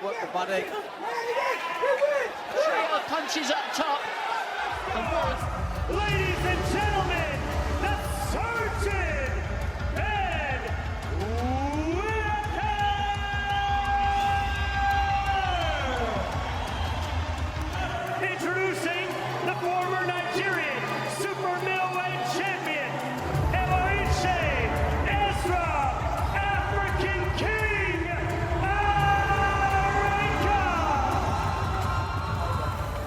work the body. Trio of punches up top. And one. Ladies and gentlemen, the Surgeon and Whittaker! Introducing the former Nigerian super middleweight champion, Eworitse Ezra African King Arenyeka!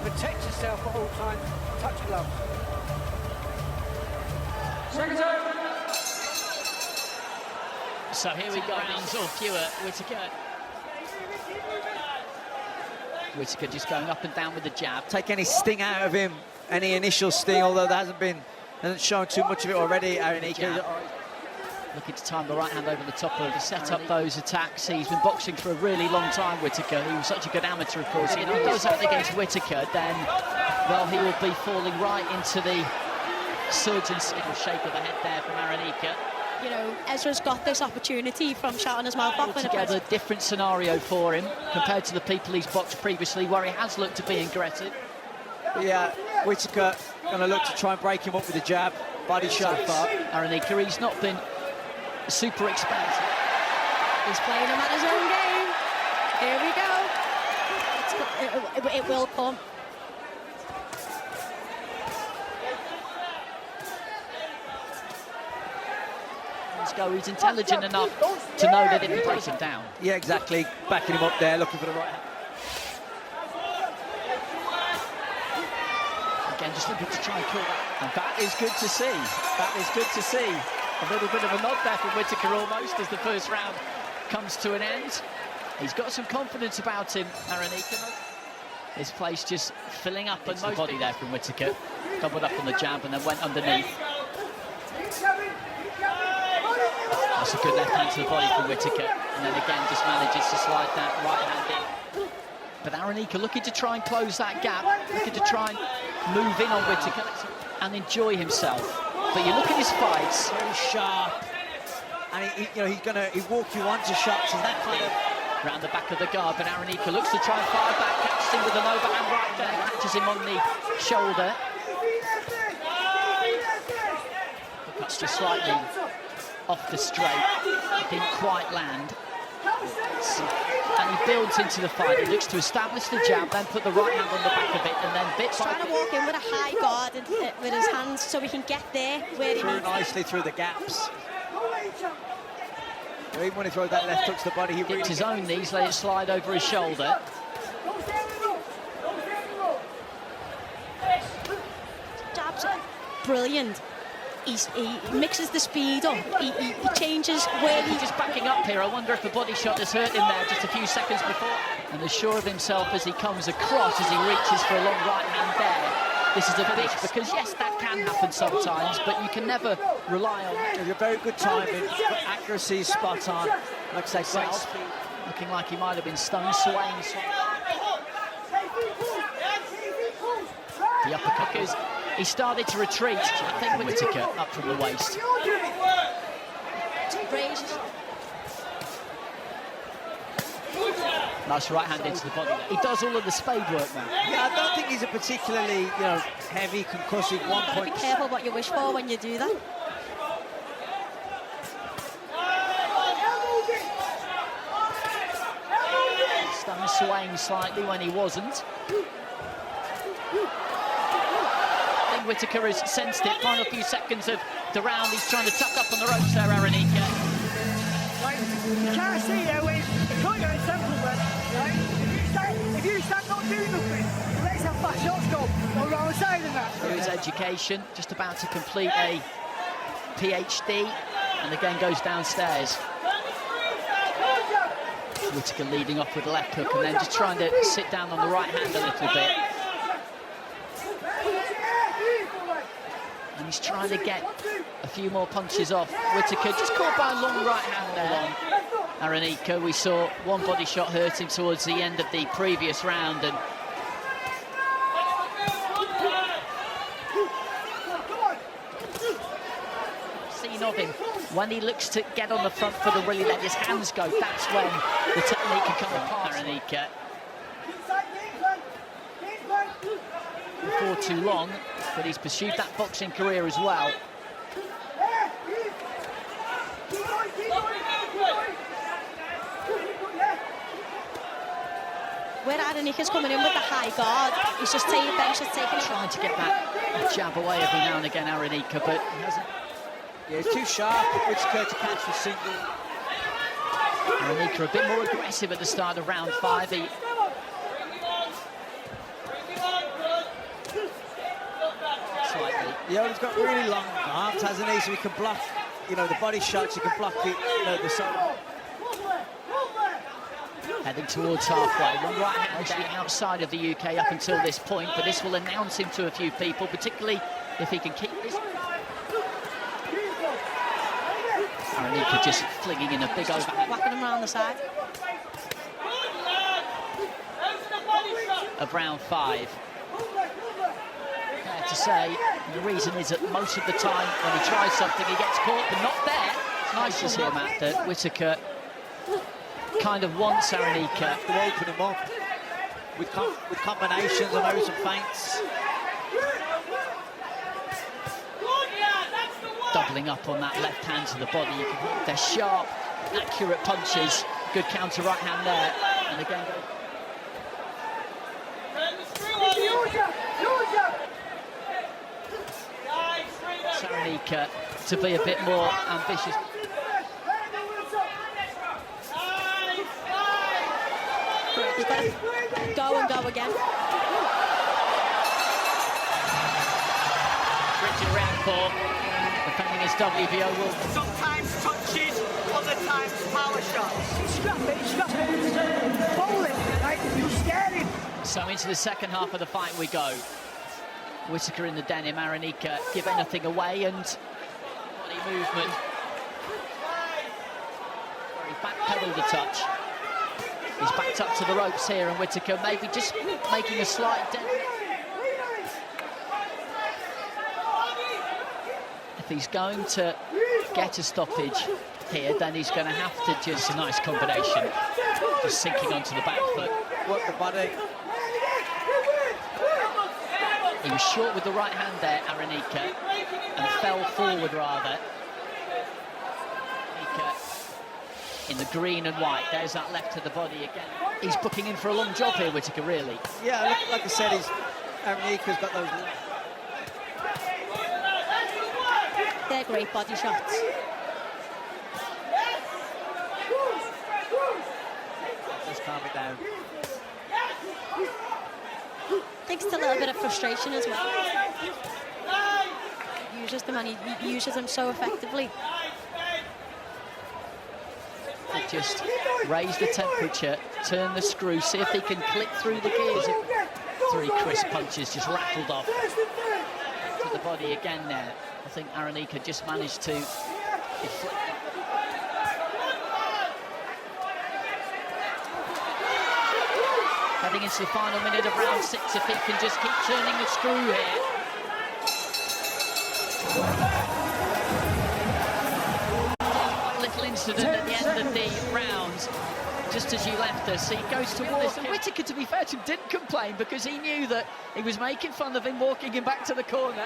Protect yourself at all times. Touch glove. Second time. So here we go, rounds or fewer. Whittaker just going up and down with the jab. Take any sting out of him, any initial sting, although there hasn't shown too much of it already. Arenyeka Looking to time the right hand over the top of to set up those attacks. He's been boxing for a really long time, Whittaker. He was such a good amateur, of course. If he does that against Whittaker, then, well, he will be falling right into the surgeon's shape of the head there from Arenyeka. You know, Ezra's got this opportunity from shouting his mouth off. Altogether different scenario for him compared to the people he's boxed previously, where he has looked to be aggressive. Yeah, Whittaker going to look to try and break him up with a jab, body shot. Arenyeka, he's not been super expansive. He's playing him at his own game. Here we go. It will come. He's intelligent enough to know that if he breaks him down. Yeah, exactly. Backing him up there, looking for the right hand. Again, just looking to try and kill that. And that is good to see. That is good to see. A little bit of a nod there from Whittaker almost as the first round comes to an end. He's got some confidence about him, Arenyeka. His place just filling up and most body there from Whittaker. Doubled up on the jab and then went underneath. That's a good left hand to the body from Whittaker. And then again just manages to slide that right hand in. But Arenyeka looking to try and close that gap, looking to try and move in on Whittaker and enjoy himself. But you look at his fights, very sharp, and he'll walk you onto shots, and that kind of round the back of the guard. But Arenyeka looks to try and fire back, catches him with an overhand right there, catches him on the shoulder. Cuts just slightly off the straight, didn't quite land. And he builds into the fight. He looks to establish the jab, then put the right hand on the back of it, and then bit by bit. Trying to walk in with a high guard and with his hands so he can get there where he needs. Nicely through the gaps. Even when he throws that left hook to the body, he Dipped his own knees, let it slide over his shoulder. Jabs are brilliant. He mixes the speed up, he changes where He's just backing up here. I wonder if the body shot has hurt him there just a few seconds before. And as sure of himself as he comes across, as he reaches for a long right hand there. This is a big, because yes, that can happen sometimes, but you can never rely on that. You're very good timing, accuracy is spot on. Like I say, great speed. Looking like he might have been stone swaying. The uppercut is. He started to retreat. I think Whittaker up from the waist. Nice right hand into the body. He does all of the spade work now. Yeah, I don't think he's a particularly, heavy, concussive one-point. Be careful what you wish for when you do that. Stone swaying slightly when he wasn't. Whittaker has sensed it. Final few seconds of the round. He's trying to tuck up on the ropes there, Arenyeka. Right. You can't see there with clear and simple, but right? If you stand not doing nothing, let some fast shots go around the side of that. Through his education, just about to complete a PhD, and again goes downstairs. Whittaker leading off with a left hook and then just trying to sit down on the right hand a little bit. And he's trying to get a few more punches off. Whittaker just caught by a long right hand there. Arenyeka, we saw one body shot hurt him towards the end of the previous round, and seen of him when he looks to get on the front foot and really let his hands go, that's when the technique can come apart. Arenyeka. Before too long, but he's pursued that boxing career as well. Where Arenyeka's coming in with the high guard, he's just taking it. Trying to get that jab away every now and again, Arenyeka, but he hasn't. Yeah, he's too sharp, Whittaker, to catch the single. Arenyeka a bit more aggressive at the start of round 5. He slightly. Yeah, he's got really long arms, hasn't he? So he can block, you know, the body shots. He can block the, the side. Heading towards halfway. One right hand down outside of the UK up until this point, but this will announce him to a few people, particularly if he can keep this. Arenyeka just flinging in a big overhand. Whacking him around the side. Of round 5. Fair to say, the reason is that most of the time when he tries something, he gets caught, but not there. It's nice to see him at that Whittaker kind of wants Arenyeka To open him up with combinations and maybe some feints. doubling up on that left hand to the body. You can, they're sharp, accurate punches. Good counter right hand there. And again, Arenyeka to be a bit more ambitious. You've got to go and go again. Richard round 4, defending his WBO will. Sometimes touches, other times power shots. Scrap it, bowl it, right? You scare him. So into the second half of the fight we go. Whittaker in the denim, Arenyeka give anything away, and body movement. Very backpedaled a touch. He's backed up to the ropes here, and Whittaker maybe just making a slight dent. If he's going to get a stoppage here, then he's going to have to just a nice combination. Just sinking onto the back foot. Work the body. He was short with the right hand there, Arenyeka, and fell forward rather. Arenyeka in the green and white. There's that left to the body again. He's booking in for a long job here, Whittaker, really. Yeah, like I said, Arenyeka's got those. They're great body shots. Just calm it down. I think it's a little bit of frustration as well. He uses them, and he uses them so effectively. Just raise the temperature, turn the screw, see if he can click through the gears. 3 crisp punches just rattled off to the body again there. I think Arenyeka just managed to deflect. Heading into the final minute of round 6, if he can just keep turning the screw here. Little incident at the end of the round, just as you left us. He goes towards him. Whittaker, to be fair to him, didn't complain because he knew that he was making fun of him, walking him back to the corner.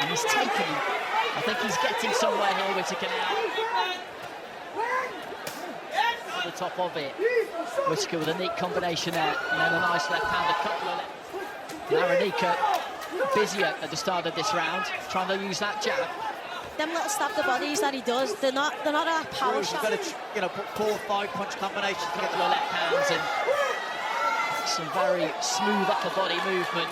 And he's taken him. I think he's getting somewhere here, Whittaker now. To the top of it. Whittaker with a neat combination there, and then a nice left hand, a couple of left. Arenyeka busier at the start of this round, trying to use that jab. Them little stab the bodies that he does, they're not a power shot. You've got to, put 4 or 5 punch combinations A together. couple of left hands and some very smooth upper body movement.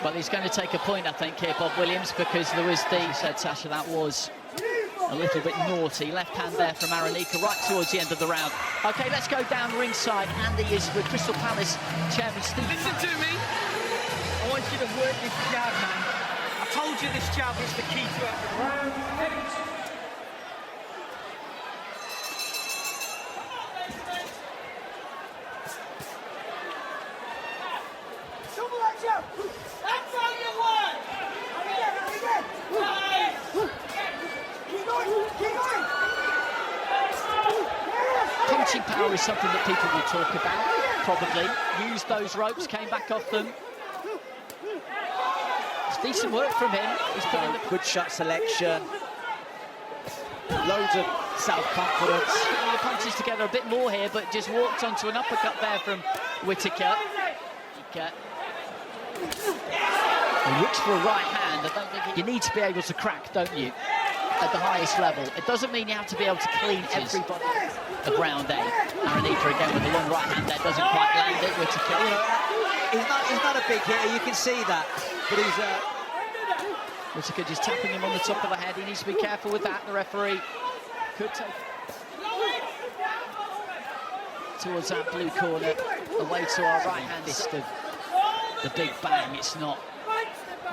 Well, he's going to take a point, I think, here, Bob Williams, because there was the, said Sasha, that was a little bit naughty. Left hand there from Arenyeka right towards the end of the round. OK, let's go down ringside. Andy is with Crystal Palace chairman Steve. Listen to me. I want you to work this jab, man. I told you this jab was the key to it. Punching power is something that people will talk about, probably. Used those ropes, came back off them. It's decent work from him. He's put in the good shot selection. Loads of self-confidence. putting the punches together a bit more here, but just walked onto an uppercut there from Whittaker. He looks for a right hand. I don't think you need to be able to crack, don't you, at the highest level? It doesn't mean you have to be able to clean everybody of round A. Arenyeka again with a long right hand there, doesn't quite land it. Whittaker, You know, he's not a big hitter, you can see that, but he's Whittaker just tapping him on the top of the head. He needs to be careful with that. The referee could take towards that blue corner, away to our right hand. The big bang. It's not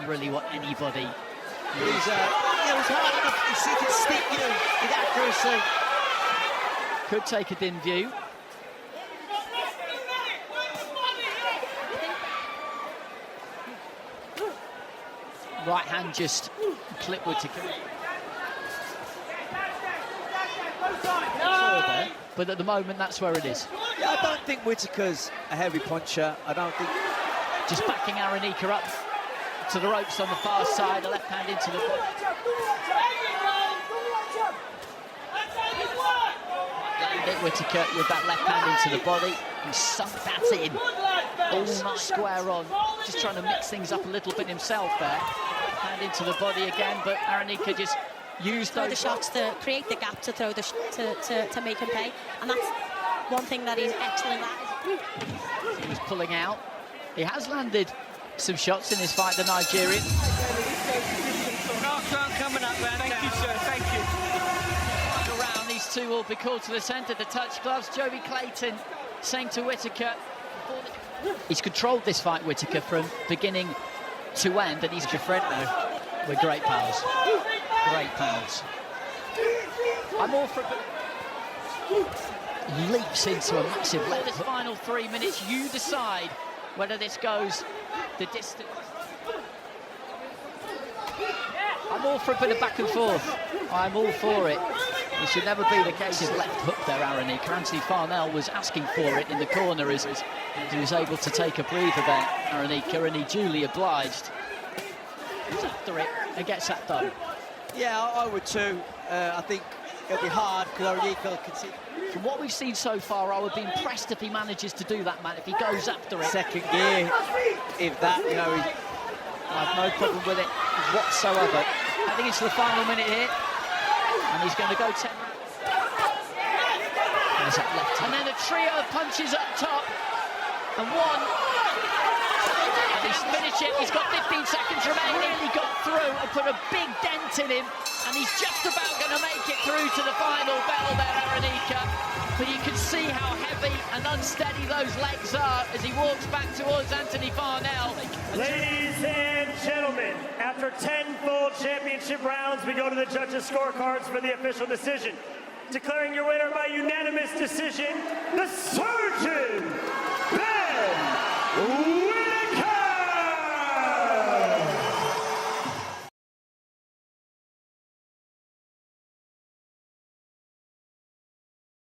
really what anybody. it was hard enough. He can stick you with accuracy. Could take it in view. Right hand just clip Whittaker. But at the moment, that's where it is. Yeah, I don't think Whittaker's a heavy puncher. I don't think. Just backing Arenyeka up to the ropes on the far side, a left hand into the body. Landed Whittaker with that left hand into the body. He sunk that in. All nice square on. Just trying to mix things up a little bit himself there. Hand into the body again, but Arenyeka just used throw those the shots to create the gap to throw the to make him pay, and that's one thing that he's excellent at. He was pulling out. He has landed some shots in his fight, the Nigerian. Coming up, man. Thank you, sir. Thank you. Around, these two will be called to the centre to touch gloves. Joey Clayton saying to Whittaker, he's controlled this fight, Whittaker, from beginning to end, and he's your friend now. We're great pals. Great pals. I'm all for leaps into a massive left. This final 3 minutes, you decide whether this goes the distance. I'm all for a bit of back and forth. I'm all for it. It should never be the case. His left hook there, Arenyeka. Anthony Farnell was asking for it in the corner as he was able to take a breather there, Arenyeka, and he duly obliged. He's after it and gets that done. Yeah, I would too. I think it'll be hard because Arenyeka can see. From what we've seen so far, I would be impressed if he manages to do that, man, if he goes after it. Second gear, if that, you know, I have no problem with it whatsoever. I think it's the final minute here, and he's going to go 10 rounds. There's that left hand. And then a trio of punches up top, and one. And he's finished it. He's got 15 seconds remaining. He got through and put a big dent in him, and he's just about going to make it through to the final bell there, Arenyeka. But you can see how heavy and unsteady those legs are as he walks back towards Anthony Farnell. Ladies and gentlemen, after 10 full championship rounds, we go to the judges' scorecards for the official decision. Declaring your winner by unanimous decision, the Surgeon